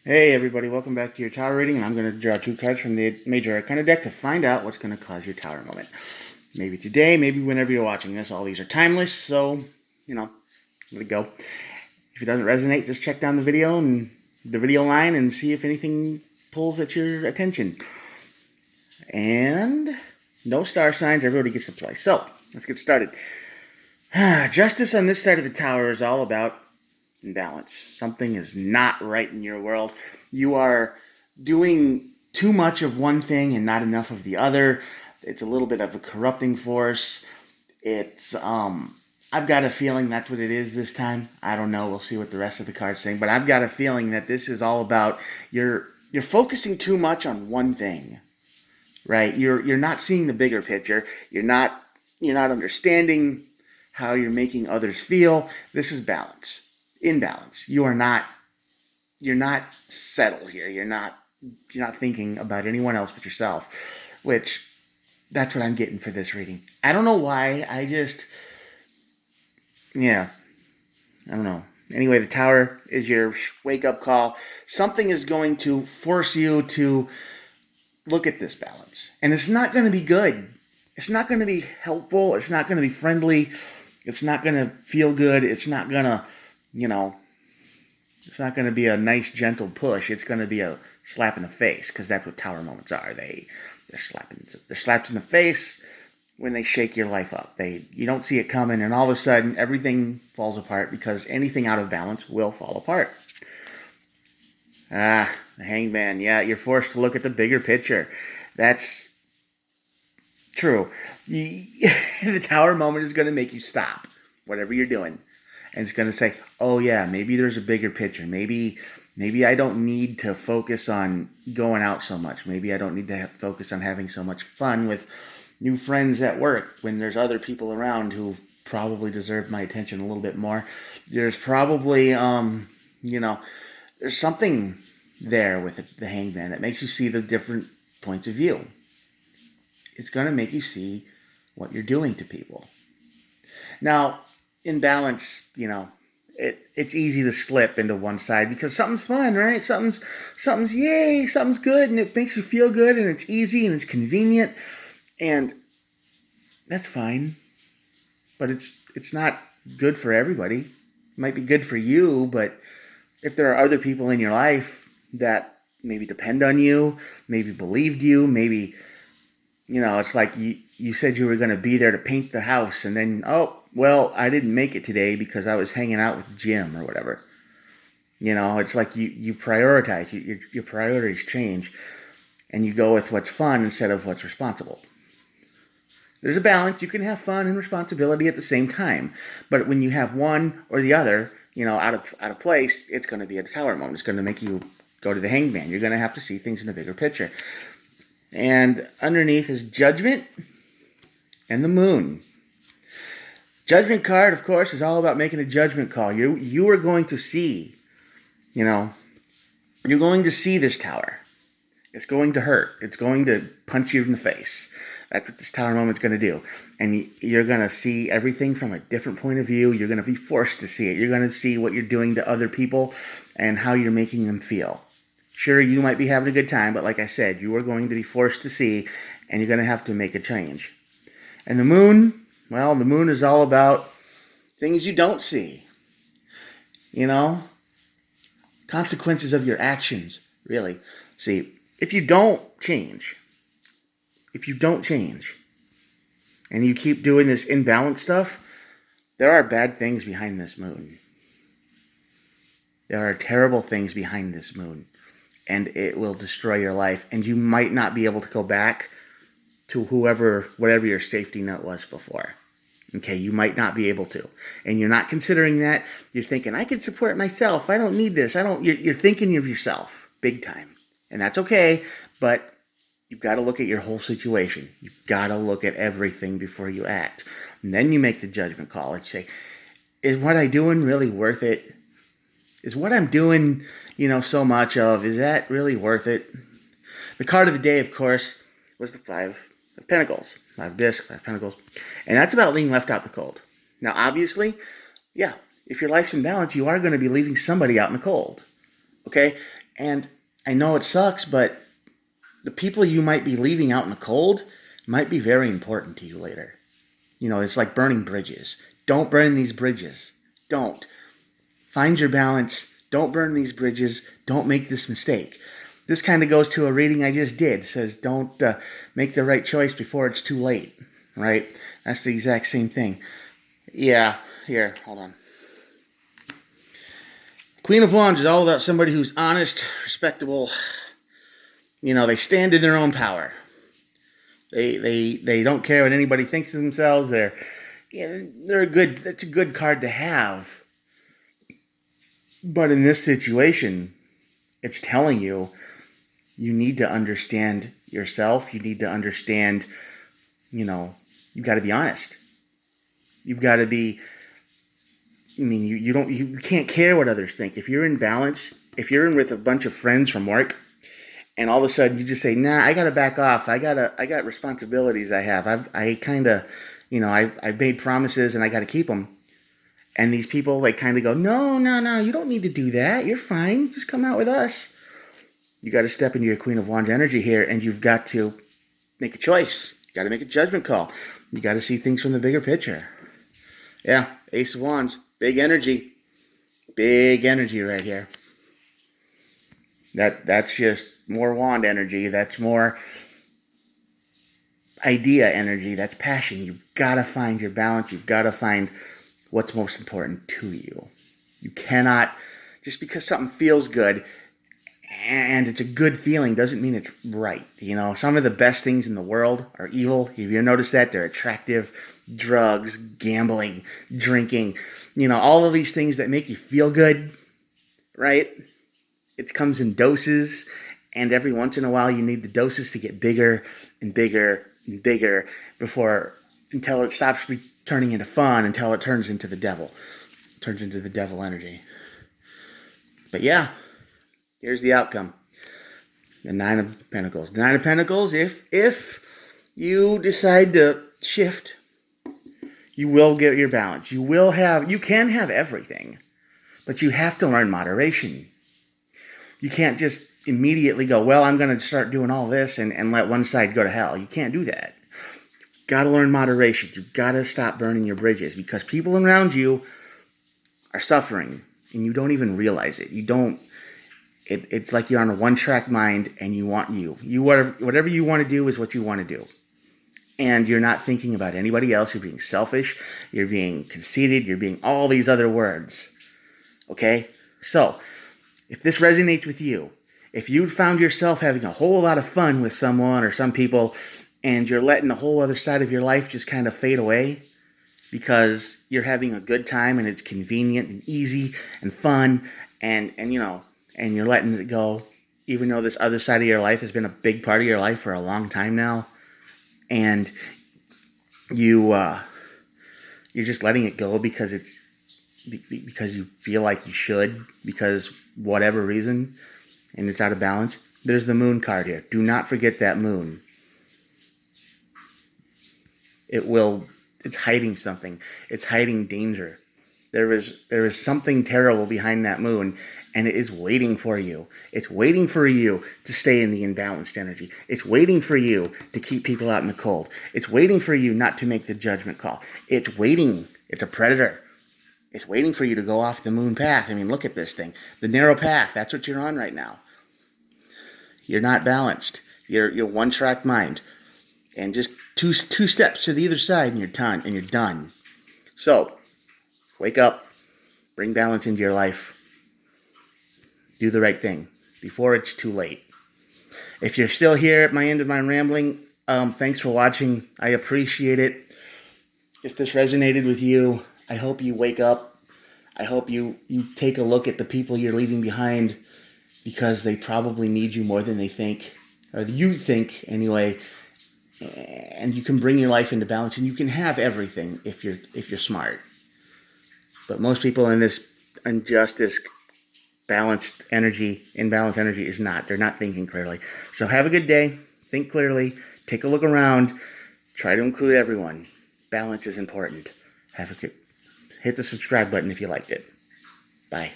Hey everybody, welcome back to your tower reading, and I'm going to draw two cards from the Major Arcana deck to find out what's going to cause your tower moment. Maybe today, maybe whenever you're watching this. All these are timeless, so, let it go. If it doesn't resonate, just check down the video and the video line and see if anything pulls at your attention. And no star signs, everybody gets to play. So, let's get started. Justice on this side of the tower is all about imbalance. Something is not right in your world. You are doing too much of one thing and not enough of the other. It's a little bit of a corrupting force. I've got a feeling that's what it is this time. I don't know. We'll see what the rest of the cards say, but I've got a feeling that this is all about you're focusing too much on one thing. Right? You're not seeing the bigger picture. You're not understanding how you're making others feel. This is balance. Imbalance. You're not settled here. You're not thinking about anyone else but yourself, which that's what I'm getting for this reading. I don't know why. Yeah, I don't know. Anyway, the tower is your wake up call. Something is going to force you to look at this balance, and it's not going to be good. It's not going to be helpful. It's not going to be friendly. It's not going to feel good. It's not going to, it's not going to be a nice, gentle push. It's going to be a slap in the face, because that's what tower moments are. They're slaps in the face when they shake your life up. You don't see it coming, and all of a sudden everything falls apart, because anything out of balance will fall apart. The Hangman. Yeah, you're forced to look at the bigger picture. That's true. The tower moment is going to make you stop whatever you're doing, and it's going to say, "Oh yeah, maybe there's a bigger picture. Maybe I don't need to focus on going out so much. Maybe I don't need to focus on having so much fun with new friends at work when there's other people around who probably deserve my attention a little bit more. There's probably, there's something there with the Hangman that makes you see the different points of view. It's going to make you see what you're doing to people. Now, in balance, it's easy to slip into one side because something's fun, right? Something's yay, something's good, and it makes you feel good, and it's easy, and it's convenient, and that's fine. But it's not good for everybody. It might be good for you, but if there are other people in your life that maybe depend on you, maybe believed you, maybe, it's like you said you were going to be there to paint the house, and then, oh, well, I didn't make it today because I was hanging out with Jim or whatever. It's like you prioritize. Your priorities change, and you go with what's fun instead of what's responsible. There's a balance. You can have fun and responsibility at the same time. But when you have one or the other, out of place, it's going to be a tower moment. It's going to make you go to the Hangman. You're going to have to see things in a bigger picture. And underneath is Judgment and the Moon. Judgment card, of course, is all about making a judgment call. You are going to see, you're going to see this tower. It's going to hurt. It's going to punch you in the face. That's what this tower moment's going to do. And you're going to see everything from a different point of view. You're going to be forced to see it. You're going to see what you're doing to other people and how you're making them feel. Sure, you might be having a good time, but like I said, you are going to be forced to see, and you're going to have to make a change. And the Moon, well, the Moon is all about things you don't see. Consequences of your actions, really. See, if you don't change, and you keep doing this imbalanced stuff, there are bad things behind this Moon. There are terrible things behind this Moon, and it will destroy your life, and you might not be able to go back to whatever your safety net was before. Okay, you might not be able to, and you're not considering that. You're thinking, I can support myself. I don't need this. You're thinking of yourself big time, and that's okay, but you've got to look at your whole situation. You've got to look at everything before you act. And then you make the judgment call and say, is what I'm doing really worth it? Is what I'm doing, so much of, is that really worth it? The card of the day, of course, was the Five of Pentacles. 5 discs, 5 pentacles. And that's about being left out in the cold. Now, obviously, yeah, if your life's in balance, you are going to be leaving somebody out in the cold. Okay? And I know it sucks, but the people you might be leaving out in the cold might be very important to you later. It's like burning bridges. Don't burn these bridges. Don't. Find your balance. Don't burn these bridges. Don't make this mistake. This kind of goes to a reading I just did. It says don't make the right choice before it's too late. Right? That's the exact same thing. Yeah. Here, hold on. Queen of Wands is all about somebody who's honest, respectable. They stand in their own power. They don't care what anybody thinks of themselves. They're a good. That's a good card to have. But in this situation, it's telling you need to understand yourself. You need to understand. You've got to be honest. You've got to be. You can't care what others think. If you're in balance, if you're in with a bunch of friends from work, and all of a sudden you just say, nah, I gotta back off. I got responsibilities I have. I've made promises and I gotta keep them. And these people kind of go, no, you don't need to do that. You're fine. Just come out with us. You got to step into your Queen of Wands energy here, and you've got to make a choice. You got to make a judgment call. You got to see things from the bigger picture. Yeah, Ace of Wands, big energy right here. That's just more wand energy. That's more idea energy. That's passion. You've got to find your balance. You've got to find what's most important to you. You cannot, just because something feels good and it's a good feeling doesn't mean it's right. Some of the best things in the world are evil. Have you noticed that? They're attractive. Drugs, gambling, drinking, all of these things that make you feel good, right? It comes in doses, and every once in a while you need the doses to get bigger and bigger and bigger until it stops turning into fun, until it turns into the devil. It turns into the devil energy. But yeah, here's the outcome. The Nine of Pentacles. The Nine of Pentacles, if you decide to shift, you will get your balance. You can have everything, but you have to learn moderation. You can't just immediately go, well, I'm going to start doing all this and let one side go to hell. You can't do that. You've got to learn moderation. You've got to stop burning your bridges, because people around you are suffering and you don't even realize it. It's like you're on a one-track mind and whatever you want to do is what you want to do. And you're not thinking about anybody else. You're being selfish. You're being conceited. You're being all these other words. Okay? So, if this resonates with you, if you found yourself having a whole lot of fun with someone or some people, and you're letting the whole other side of your life just kind of fade away because you're having a good time and it's convenient and easy and fun, and you're letting it go, even though this other side of your life has been a big part of your life for a long time now, and you're just letting it go because you feel like you should, because whatever reason, and it's out of balance. There's the Moon card here. Do not forget that Moon. It's hiding something. It's hiding danger. There is something terrible behind that Moon, and it is waiting for you. It's waiting for you to stay in the imbalanced energy. It's waiting for you to keep people out in the cold. It's waiting for you not to make the judgment call. It's waiting. It's a predator. It's waiting for you to go off the Moon path. Look at this thing. The narrow path. That's what you're on right now. You're not balanced. You're one-track mind. And just two steps to the other side and you're done. So, wake up. Bring balance into your life. Do the right thing before it's too late. If you're still here at my end of my rambling, thanks for watching. I appreciate it. If this resonated with you, I hope you wake up. I hope you take a look at the people you're leaving behind, because they probably need you more than they think, or you think anyway. And you can bring your life into balance, and you can have everything if you're smart. But most people in this imbalanced energy is not. They're not thinking clearly. So have a good day. Think clearly. Take a look around. Try to include everyone. Balance is important. Hit the subscribe button if you liked it. Bye.